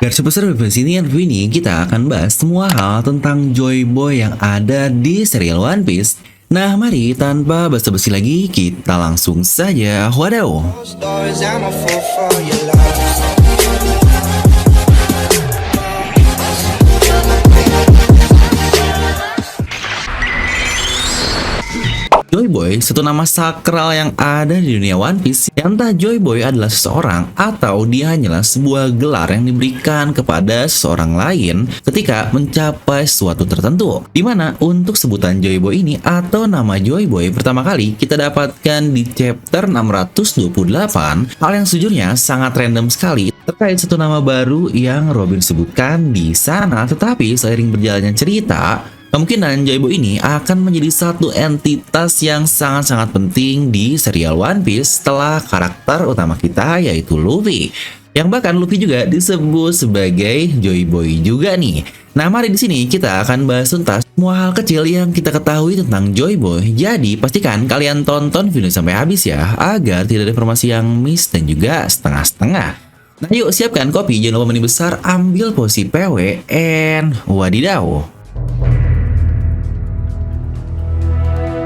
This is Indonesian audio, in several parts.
Versi besar versi ini review ini kita akan bahas semua hal tentang Joy Boy yang ada di serial One Piece. Nah, mari tanpa basa-basi lagi kita langsung saja wadaw. Stories, I'm a fool for your love. Joy Boy, satu nama sakral yang ada di dunia One Piece. Yang entah Joy Boy adalah seseorang atau dia hanyalah sebuah gelar yang diberikan kepada seseorang lain ketika mencapai sesuatu tertentu. Dimana untuk sebutan Joy Boy ini atau nama Joy Boy pertama kali kita dapatkan di chapter 628, hal yang sejujurnya sangat random sekali terkait satu nama baru yang Robin sebutkan di sana. Tetapi seiring berjalannya cerita, kemungkinan Joy Boy ini akan menjadi satu entitas yang sangat-sangat penting di serial One Piece setelah karakter utama kita yaitu Luffy. Yang bahkan Luffy juga disebut sebagai Joy Boy juga nih. Nah, mari di sini kita akan bahas tuntas semua hal kecil yang kita ketahui tentang Joy Boy. Jadi pastikan kalian tonton video sampai habis ya, agar tidak ada informasi yang miss dan juga setengah-setengah. Nah, yuk siapkan kopi, jangan lupa menu besar, ambil posisi PW, and wadidaw.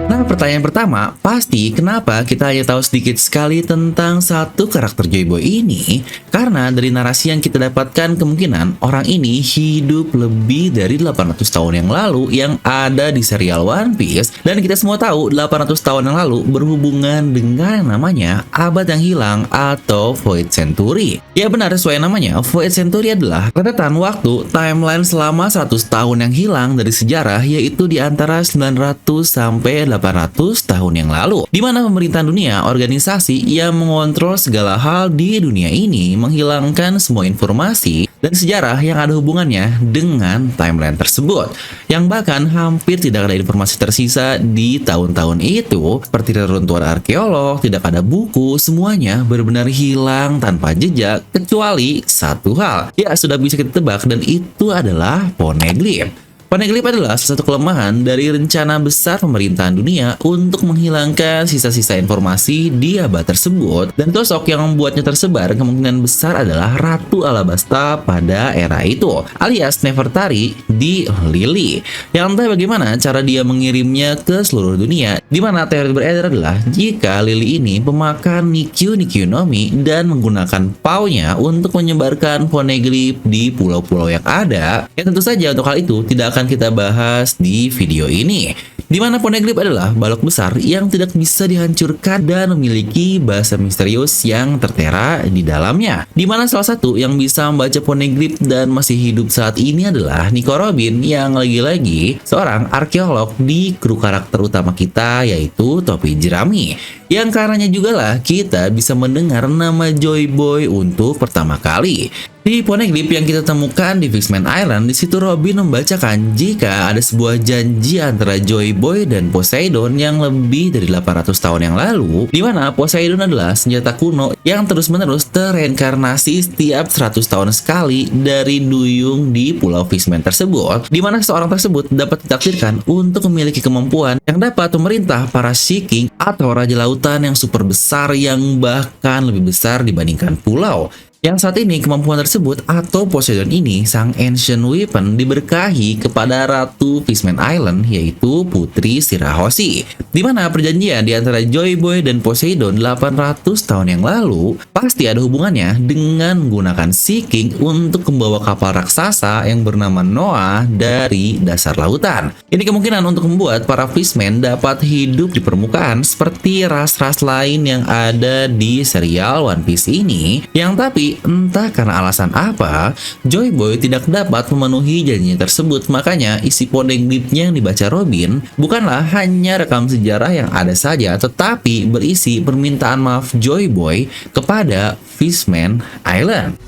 Nah, pertanyaan pertama, pasti kenapa kita hanya tahu sedikit sekali tentang satu karakter Joy Boy ini? Karena dari narasi yang kita dapatkan kemungkinan orang ini hidup lebih dari 800 tahun yang lalu yang ada di serial One Piece. Dan kita semua tahu 800 tahun yang lalu berhubungan dengan yang namanya Abad yang Hilang atau Void Century. Ya benar, sesuai namanya, Void Century adalah rentetan waktu timeline selama 100 tahun yang hilang dari sejarah, yaitu di antara 900 sampai 800 tahun yang lalu, di mana pemerintahan dunia, organisasi yang mengontrol segala hal di dunia ini, menghilangkan semua informasi dan sejarah yang ada hubungannya dengan timeline tersebut, yang bahkan hampir tidak ada informasi tersisa di tahun-tahun itu, seperti reruntuhan arkeolog, tidak ada buku, semuanya benar-benar hilang tanpa jejak, kecuali satu hal. Ya, sudah bisa kita tebak, dan itu adalah Poneglyph. Poneglyph adalah salah satu kelemahan dari rencana besar pemerintahan dunia untuk menghilangkan sisa-sisa informasi di abad tersebut, dan sosok yang membuatnya tersebar kemungkinan besar adalah Ratu Alabasta pada era itu, alias Nefertari di Lily. Yang entah bagaimana cara dia mengirimnya ke seluruh dunia, di mana teori beredar adalah jika Lily ini pemakan Nikyuu no Mi dan menggunakan paunya untuk menyebarkan Poneglyph di pulau-pulau yang ada. Ya tentu saja untuk hal itu tidak akan kita bahas di video ini, di mana Poneglyph adalah balok besar yang tidak bisa dihancurkan dan memiliki bahasa misterius yang tertera di dalamnya, di mana salah satu yang bisa membaca Poneglyph dan masih hidup saat ini adalah Nico Robin, yang lagi-lagi seorang arkeolog di kru karakter utama kita yaitu Topi Jerami, yang karenanya juga lah kita bisa mendengar nama Joy Boy untuk pertama kali. Di Poneglyph yang kita temukan di Fishman Island, di situ Robin membacakan jika ada sebuah janji antara Joy Boy dan Poseidon yang lebih dari 800 tahun yang lalu, di mana Poseidon adalah senjata kuno yang terus-menerus tereinkarnasi setiap 100 tahun sekali dari duyung di Pulau Fishman tersebut, di mana seorang tersebut dapat ditakdirkan untuk memiliki kemampuan yang dapat memerintah para Sea King atau Raja Lautan yang super besar, yang bahkan lebih besar dibandingkan pulau. Yang saat ini kemampuan tersebut atau Poseidon ini, sang ancient weapon, diberkahi kepada Ratu Fishman Island yaitu Putri Shirahoshi, di mana perjanjian di antara Joy Boy dan Poseidon 800 tahun yang lalu pasti ada hubungannya dengan menggunakan Sea King untuk membawa kapal raksasa yang bernama Noah dari dasar lautan. Ini kemungkinan untuk membuat para fishman dapat hidup di permukaan seperti ras-ras lain yang ada di serial One Piece ini, yang tapi entah karena alasan apa, Joy Boy tidak dapat memenuhi janjinya tersebut. Makanya isi Poneglyph-nya yang dibaca Robin bukanlah hanya rekam sejarah yang ada saja, tetapi berisi permintaan maaf Joy Boy kepada Fishman Island.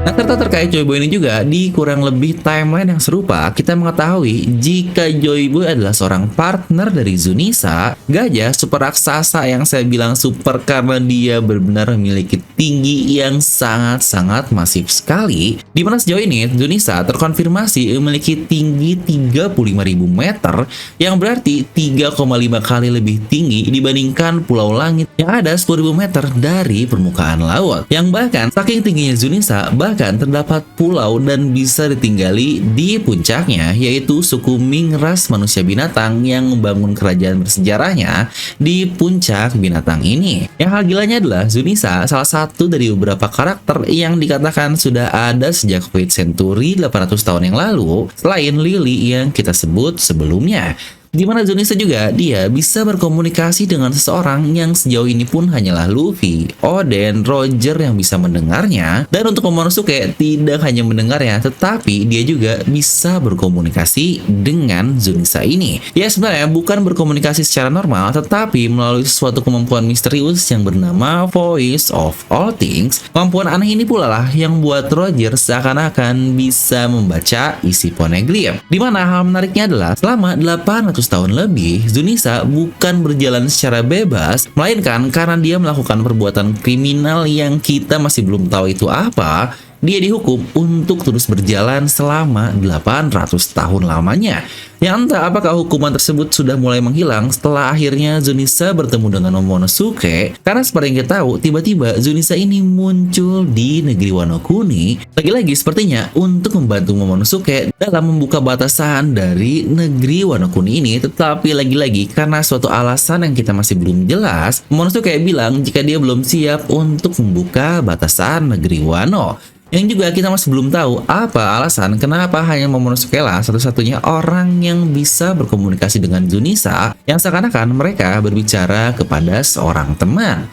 Nah, serta terkait Joy Boy ini juga, di kurang lebih timeline yang serupa, kita mengetahui jika Joy Boy adalah seorang partner dari Zunisa, gajah super raksasa yang saya bilang super karena dia benar-benar memiliki tinggi yang sangat-sangat masif sekali. Di mana sejauh ini Zunisa terkonfirmasi memiliki tinggi 35.000 meter, yang berarti 3,5 kali lebih tinggi dibandingkan Pulau Langit yang ada 10.000 meter dari permukaan laut. Yang bahkan saking tingginya Zunisa, bahkan terdapat pulau dan bisa ditinggali di puncaknya, yaitu suku Ming ras manusia binatang yang membangun kerajaan bersejarahnya di puncak binatang ini. Yang hal gilanya adalah Zunisa salah satu dari beberapa karakter yang dikatakan sudah ada sejak 8th century 800 tahun yang lalu, selain Lily yang kita sebut sebelumnya. Di mana Zunisa juga dia bisa berkomunikasi dengan seseorang yang sejauh ini pun hanyalah Luffy, Oden, Roger yang bisa mendengarnya. Dan untuk Momonosuke tidak hanya mendengarnya, tetapi dia juga bisa berkomunikasi dengan Zunisa ini. Ya sebenarnya bukan berkomunikasi secara normal, tetapi melalui suatu kemampuan misterius yang bernama Voice of All Things. Kemampuan aneh ini pula lah yang buat Roger seakan-akan bisa membaca isi poneglyph. Di mana hal menariknya adalah selama 800 tahun lebih, Zunisa bukan berjalan secara bebas, melainkan karena dia melakukan perbuatan kriminal yang kita masih belum tahu itu apa, dia dihukum untuk terus berjalan selama 800 tahun lamanya. Yang entah apakah hukuman tersebut sudah mulai menghilang setelah akhirnya Zunisa bertemu dengan Momonosuke, karena seperti yang kita tahu, tiba-tiba Zunisa ini muncul di negeri Wano Kuni, lagi-lagi sepertinya untuk membantu Momonosuke dalam membuka batasan dari negeri Wano Kuni ini, tetapi lagi-lagi karena suatu alasan yang kita masih belum jelas, Momonosuke bilang jika dia belum siap untuk membuka batasan negeri Wano. Yang juga kita masih belum tahu apa alasan kenapa hanya Momonosuke lah satu-satunya orang yang bisa berkomunikasi dengan Zunisa, yang seakan-akan mereka berbicara kepada seorang teman.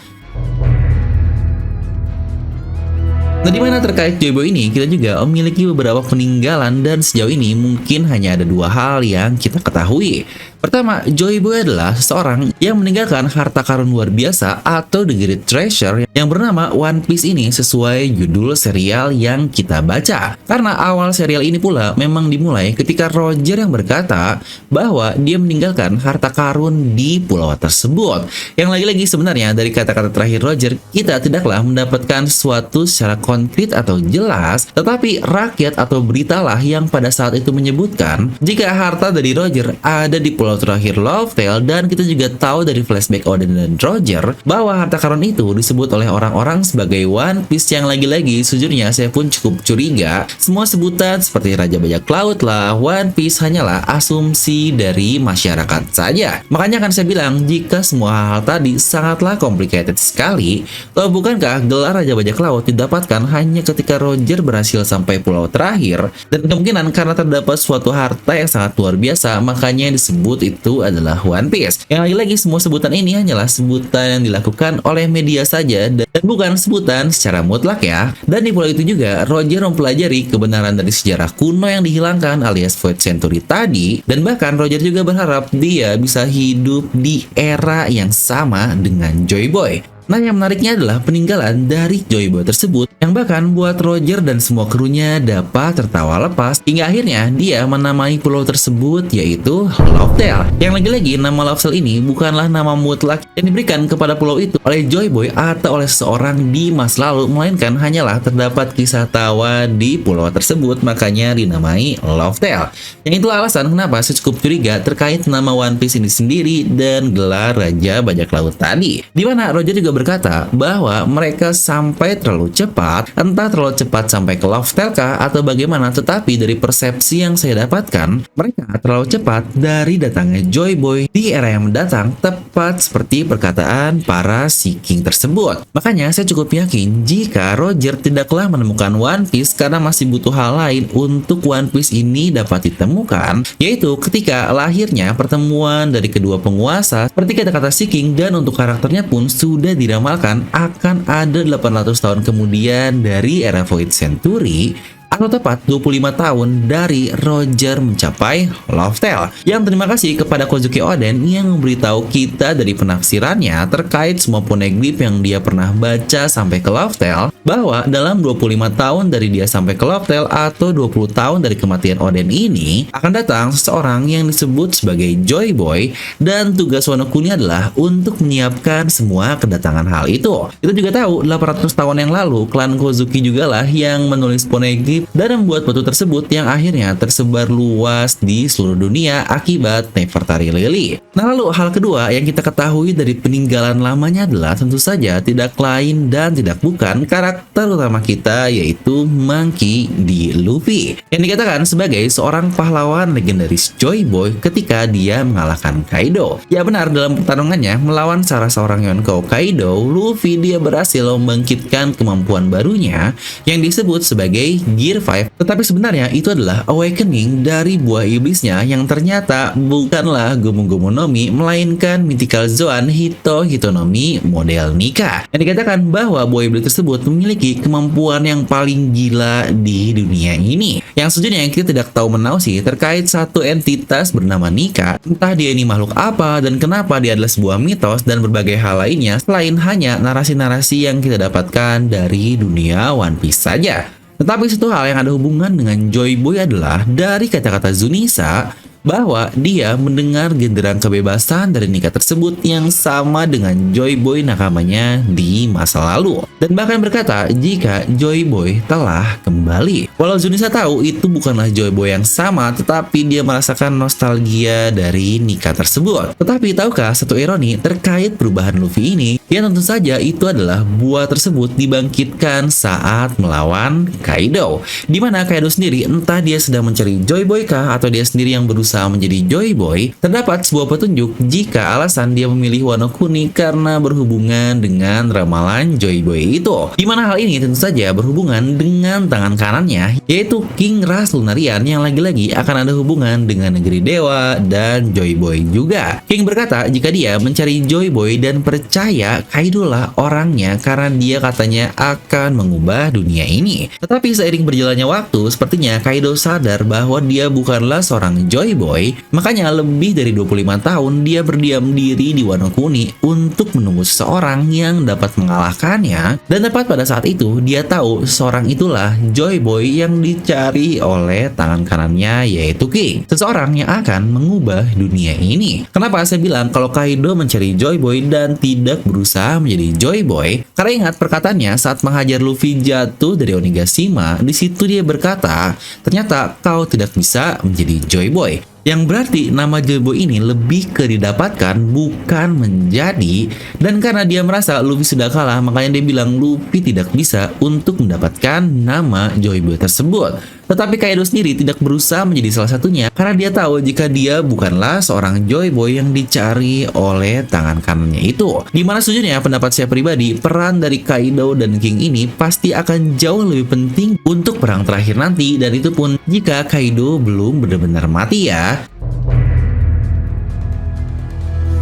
Nah, dimana terkait Joy Boy ini, kita juga memiliki beberapa peninggalan dan sejauh ini mungkin hanya ada dua hal yang kita ketahui. Pertama, Joy Boy adalah seseorang yang meninggalkan harta karun luar biasa atau The Great Treasure yang bernama One Piece ini sesuai judul serial yang kita baca. Karena awal serial ini pula memang dimulai ketika Roger yang berkata bahwa dia meninggalkan harta karun di pulau tersebut. Yang lagi-lagi sebenarnya dari kata-kata terakhir Roger, kita tidaklah mendapatkan sesuatu secara konkret atau jelas, tetapi rakyat atau beritalah yang pada saat itu menyebutkan jika harta dari Roger ada di pulau terakhir Lovetail, dan kita juga tahu dari flashback Oden dan Roger bahwa harta karun itu disebut oleh orang-orang sebagai One Piece, yang lagi-lagi sejujurnya saya pun cukup curiga semua sebutan seperti Raja Bajak Laut lah, One Piece hanyalah asumsi dari masyarakat saja. Makanya kan saya bilang jika semua hal tadi sangatlah complicated sekali, toh bukankah gelar Raja Bajak Laut didapatkan hanya ketika Roger berhasil sampai pulau terakhir, dan kemungkinan karena terdapat suatu harta yang sangat luar biasa makanya disebut itu adalah One Piece. Yang lagi-lagi semua sebutan ini hanyalah sebutan yang dilakukan oleh media saja dan bukan sebutan secara mutlak ya. Dan di pulau itu juga Roger mempelajari kebenaran dari sejarah kuno yang dihilangkan alias 4th century tadi, dan bahkan Roger juga berharap dia bisa hidup di era yang sama dengan Joy Boy. Nah, yang menariknya adalah peninggalan dari Joy Boy tersebut yang bahkan buat Roger dan semua krunya dapat tertawa lepas hingga akhirnya dia menamai pulau tersebut yaitu Lovetail. Yang lagi-lagi nama Lovetail ini bukanlah nama mutlak yang diberikan kepada pulau itu oleh Joy Boy atau oleh seseorang di masa lalu, melainkan hanyalah terdapat kisah tawa di pulau tersebut makanya dinamai Lovetail. Yang itulah alasan kenapa saya cukup curiga terkait nama One Piece ini sendiri dan gelar Raja Bajak Laut tadi. Di mana Roger juga berkata bahwa mereka sampai terlalu cepat, entah terlalu cepat sampai ke Lovetail kah atau bagaimana, tetapi dari persepsi yang saya dapatkan, mereka terlalu cepat dari datangnya Joy Boy di era yang mendatang, tepat seperti perkataan para Sea King tersebut. Makanya saya cukup yakin jika Roger tidaklah menemukan One Piece karena masih butuh hal lain untuk One Piece ini dapat ditemukan, yaitu ketika lahirnya pertemuan dari kedua penguasa seperti kata-kata Sea King, dan untuk karakternya pun sudah diramalkan akan ada 800 tahun kemudian dari era 4th century, atau tepat 25 tahun dari Roger mencapai Love-Tale. Yang terima kasih kepada Kozuki Oden yang memberitahu kita dari penafsirannya terkait semua poneglyph yang dia pernah baca sampai ke Love-Tale, bahwa dalam 25 tahun dari dia sampai ke Love-Tale atau 20 tahun dari kematian Oden ini akan datang seseorang yang disebut sebagai Joy Boy, dan tugas Wano Kuni adalah untuk menyiapkan semua kedatangan hal itu. Kita juga tahu 800 tahun yang lalu klan Kozuki juga lah yang menulis poneglyph dan membuat batu tersebut yang akhirnya tersebar luas di seluruh dunia akibat Nefertari Lily. Nah, lalu hal kedua yang kita ketahui dari peninggalan lamanya adalah tentu saja tidak lain dan tidak bukan karakter utama kita, yaitu Monkey D. Luffy, yang dikatakan sebagai seorang pahlawan legendaris Joy Boy ketika dia mengalahkan Kaido. Ya benar, dalam pertarungannya melawan salah seorang Yonkou Kaido, Luffy dia berhasil membangkitkan kemampuan barunya yang disebut sebagai Gear 5, tetapi sebenarnya itu adalah awakening dari buah iblisnya yang ternyata bukanlah Gomu-Gomu no Mi, melainkan Mythical Zoan Hito Hitonomi model Nika. Yang dikatakan bahwa buah iblis tersebut memiliki kemampuan yang paling gila di dunia ini, yang sejujurnya kita tidak tahu menausi terkait satu entitas bernama Nika, entah dia ini makhluk apa dan kenapa dia adalah sebuah mitos dan berbagai hal lainnya selain hanya narasi-narasi yang kita dapatkan dari dunia One Piece saja. Tetapi satu hal yang ada hubungan dengan Joy Boy adalah dari kata-kata Zunisa, bahwa dia mendengar genderang kebebasan dari Nika tersebut yang sama dengan Joy Boy nakamanya di masa lalu, dan bahkan berkata jika Joy Boy telah kembali. Walau Zunisa tahu itu bukanlah Joy Boy yang sama, tetapi dia merasakan nostalgia dari Nika tersebut. Tetapi tahukah satu ironi terkait perubahan Luffy ini? Ya tentu saja itu adalah buah tersebut dibangkitkan saat melawan Kaido, dimana Kaido sendiri entah dia sedang mencari Joy Boy kah atau dia sendiri yang berusaha menjadi Joy Boy, terdapat sebuah petunjuk jika alasan dia memilih Wano Kuni karena berhubungan dengan ramalan Joy Boy itu, dimana hal ini tentu saja berhubungan dengan tangan kanannya, yaitu King Ras Lunarian, yang lagi-lagi akan ada hubungan dengan negeri dewa dan Joy Boy juga. King berkata jika dia mencari Joy Boy dan percaya Kaido lah orangnya karena dia katanya akan mengubah dunia ini. Tetapi seiring berjalannya waktu, sepertinya Kaido sadar bahwa dia bukanlah seorang Joy Boy, makanya lebih dari 25 tahun dia berdiam diri di Wano Kuni untuk menunggu seseorang yang dapat mengalahkannya, dan tepat pada saat itu dia tahu seseorang itulah Joy Boy yang dicari oleh tangan kanannya, yaitu King, seseorang yang akan mengubah dunia ini. Kenapa saya bilang kalau Kaido mencari Joy Boy dan tidak berusaha menjadi Joy Boy? Karena ingat perkataannya saat menghajar Luffy jatuh dari Onigashima, di situ dia berkata, ternyata kau tidak bisa menjadi Joy Boy. Yang berarti nama Joy Boy ini lebih ke didapatkan bukan menjadi, dan karena dia merasa Luffy sudah kalah makanya dia bilang Luffy tidak bisa untuk mendapatkan nama Joy Boy tersebut. Tetapi Kaido sendiri tidak berusaha menjadi salah satunya karena dia tahu jika dia bukanlah seorang Joy Boy yang dicari oleh tangan kanannya itu. Dimana sejujurnya pendapat saya pribadi, peran dari Kaido dan King ini pasti akan jauh lebih penting untuk perang terakhir nanti, dan itu pun jika Kaido belum benar-benar mati ya.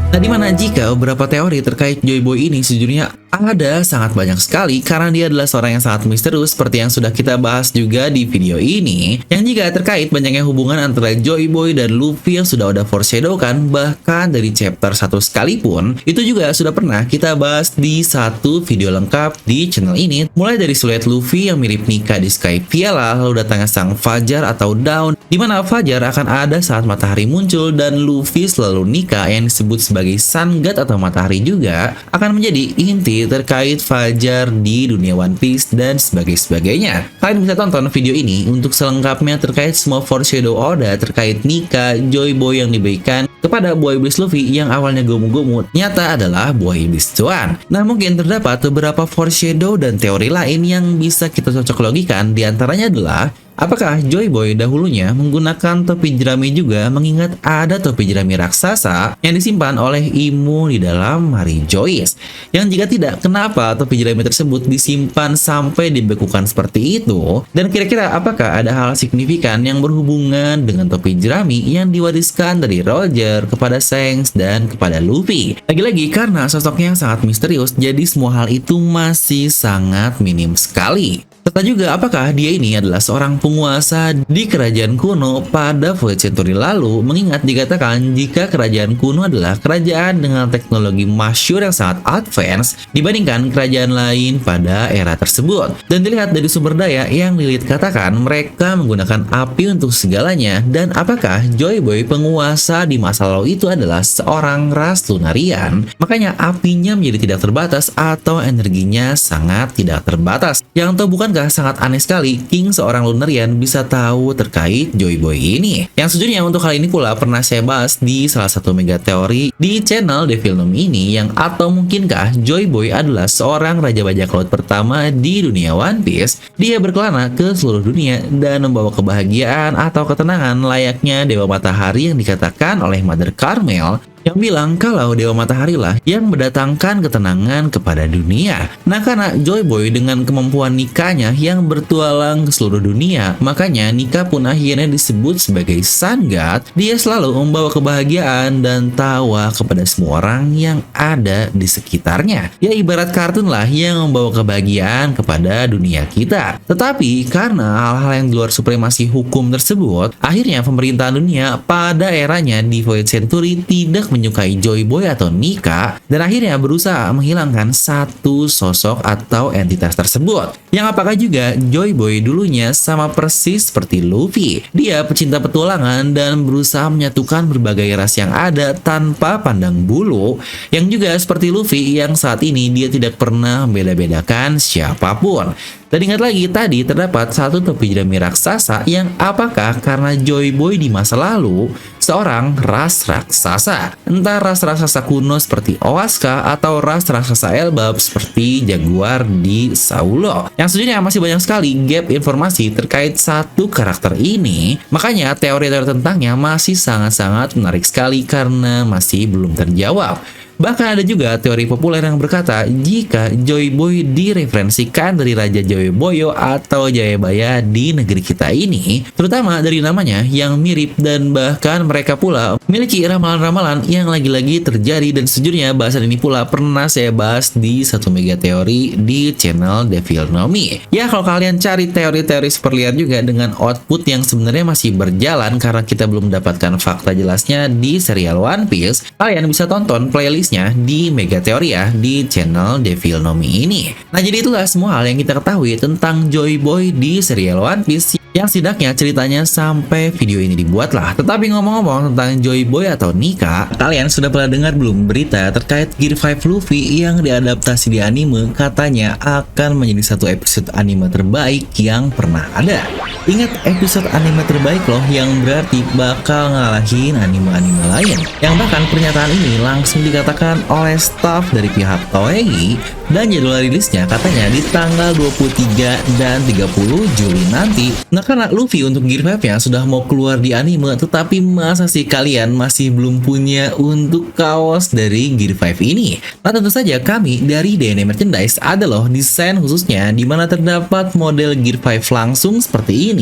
Nah, dimana jika beberapa teori terkait Joy Boy ini sejujurnya ada sangat banyak sekali karena dia adalah seorang yang sangat misterius seperti yang sudah kita bahas juga di video ini, yang jika terkait banyaknya hubungan antara Joy Boy dan Luffy yang sudah ada foreshadow kan, bahkan dari chapter 1 sekalipun itu juga sudah pernah kita bahas di satu video lengkap di channel ini, mulai dari siluet Luffy yang mirip Nika di Sky Piala, lalu datangnya sang Fajar atau Dawn, dimana Fajar akan ada saat matahari muncul, dan Luffy selalu Nika yang disebut sebagai Sun God atau matahari juga akan menjadi inti terkait Fajar di dunia One Piece dan sebagainya. Kalian bisa tonton video ini untuk selengkapnya terkait semua foreshadow Oda terkait Nika, Joy Boy yang diberikan kepada buah iblis Luffy yang awalnya Gomu-Gomu ternyata adalah buah iblis Zoan. Nah, mungkin terdapat beberapa foreshadow dan teori lain yang bisa kita cocok logikan. Di antaranya adalah apakah Joy Boy dahulunya menggunakan topi jerami juga, mengingat ada topi jerami raksasa yang disimpan oleh Imu di dalam Hari Joyce? Yang jika tidak, kenapa topi jerami tersebut disimpan sampai dibekukan seperti itu? Dan kira-kira apakah ada hal signifikan yang berhubungan dengan topi jerami yang diwariskan dari Roger kepada Shanks dan kepada Luffy? Lagi-lagi karena sosoknya yang sangat misterius, jadi semua hal itu masih sangat minim sekali. Serta juga apakah dia ini adalah seorang penguasa di kerajaan kuno pada Void Century lalu, mengingat dikatakan jika kerajaan kuno adalah kerajaan dengan teknologi masyhur yang sangat advance dibandingkan kerajaan lain pada era tersebut. Dan dilihat dari sumber daya yang Lilith katakan, mereka menggunakan api untuk segalanya. Dan apakah Joy Boy penguasa di masa lalu itu adalah seorang ras Lunarian? Makanya apinya menjadi tidak terbatas atau energinya sangat tidak terbatas. Yang tahu bukankah sangat aneh sekali King seorang Lunarian bisa tahu terkait Joy Boy ini? Yang sejujurnya untuk hal ini pula pernah saya bahas di salah satu mega teori di channel Devilnom ini, yang atau mungkinkah Joy Boy adalah seorang raja bajak laut pertama di dunia One Piece. Dia berkelana ke seluruh dunia dan membawa kebahagiaan atau ketenangan layaknya Dewa Matahari yang dikatakan oleh Mother Carmel, yang bilang kalau Dewa Matahari lah yang mendatangkan ketenangan kepada dunia. Nah, karena Joy Boy dengan kemampuan Nikanya yang bertualang ke seluruh dunia, makanya Nika pun akhirnya disebut sebagai Sun God. Dia selalu membawa kebahagiaan dan tawa kepada semua orang yang ada di sekitarnya. Ya ibarat kartun lah yang membawa kebahagiaan kepada dunia kita. Tetapi karena hal-hal yang di luar supremasi hukum tersebut, akhirnya pemerintahan dunia pada eranya di Void Century tidak menyukai Joy Boy atau Nika, dan akhirnya berusaha menghilangkan satu sosok atau entitas tersebut. Yang apakah juga Joy Boy dulunya sama persis seperti Luffy. Dia pecinta petualangan dan berusaha menyatukan berbagai ras yang ada tanpa pandang bulu, yang juga seperti Luffy yang saat ini dia tidak pernah membeda-bedakan siapapun. Dan ingat lagi tadi terdapat satu topi jerami raksasa, yang apakah karena Joy Boy di masa lalu seorang ras raksasa, entah ras raksasa kuno seperti Owaska atau ras raksasa Elbap seperti Jaguar di Saulo. Yang sejujurnya masih banyak sekali gap informasi terkait satu karakter ini, makanya teori-teori tentangnya masih sangat-sangat menarik sekali karena masih belum terjawab. Bahkan ada juga teori populer yang berkata jika Joy Boy direferensikan dari Raja Joyoboyo atau Jayabaya di negeri kita ini, terutama dari namanya yang mirip, dan bahkan mereka pula memiliki ramalan-ramalan yang lagi-lagi terjadi. Dan sejujurnya bahasan ini pula pernah saya bahas di satu mega teori di channel Devilnomi. Ya kalau kalian cari teori-teori super liar juga dengan output yang sebenarnya masih berjalan karena kita belum mendapatkan fakta jelasnya di serial One Piece, kalian bisa tonton playlist di Mega Teori ya di channel Devilnomi ini. Nah, jadi itulah semua hal yang kita ketahui tentang Joy Boy di serial One Piece, yang setidaknya ceritanya sampai video ini dibuat lah. Tetapi ngomong-ngomong tentang Joy Boy atau Nika, kalian sudah pernah dengar belum berita terkait Gear 5 Luffy yang diadaptasi di anime katanya akan menjadi satu episode anime terbaik yang pernah ada. Ingat, episode anime terbaik loh, yang berarti bakal ngalahin anime-anime lain. Yang bahkan pernyataan ini langsung dikatakan oleh staff dari pihak Toei, dan jadwal rilisnya katanya di tanggal 23 dan 30 Juli nanti. Nah, karena Luffy untuk Gear 5-nya sudah mau keluar di anime, tetapi masa sih kalian masih belum punya untuk kaos dari Gear 5 ini? Nah, tentu saja kami dari DNA Merchandise ada loh desain khususnya di mana terdapat model Gear 5 langsung seperti ini.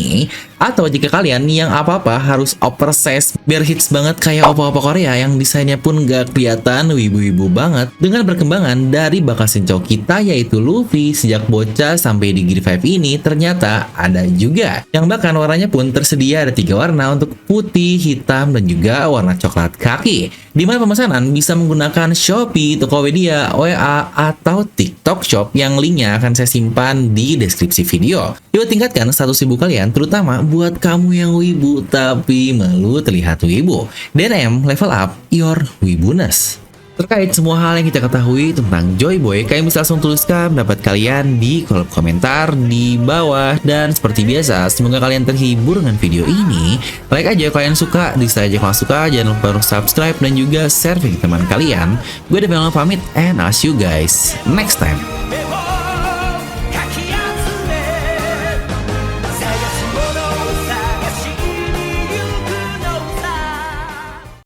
Atau jika kalian yang apa-apa harus oversize biar hits banget kayak opa-opa Korea yang desainnya pun gak kelihatan wibu-wibu banget, dengan perkembangan dari bakal Shinchou kita yaitu Luffy sejak bocah sampai di Gear 5 ini ternyata ada juga, yang bahkan warnanya pun tersedia ada 3 warna untuk putih, hitam, dan juga warna coklat kaki, di mana pemesanan bisa menggunakan Shopee, Tokopedia, WA, atau TikTok Shop yang linknya akan saya simpan di deskripsi video. Yuk tingkatkan status wibu kalian, terutama buat kamu yang wibu tapi malu terlihat wibu. DNM, level up your wibuness. Terkait semua hal yang kita ketahui tentang Joy Boy, kalian bisa langsung tuliskan pendapat kalian di kolom komentar di bawah. Dan seperti biasa, semoga kalian terhibur dengan video ini. Like aja kalau kalian suka, dislike aja kalau suka. Jangan lupa untuk subscribe dan juga share ke teman kalian. Gue Devilnom pamit, and I'll see you guys next time.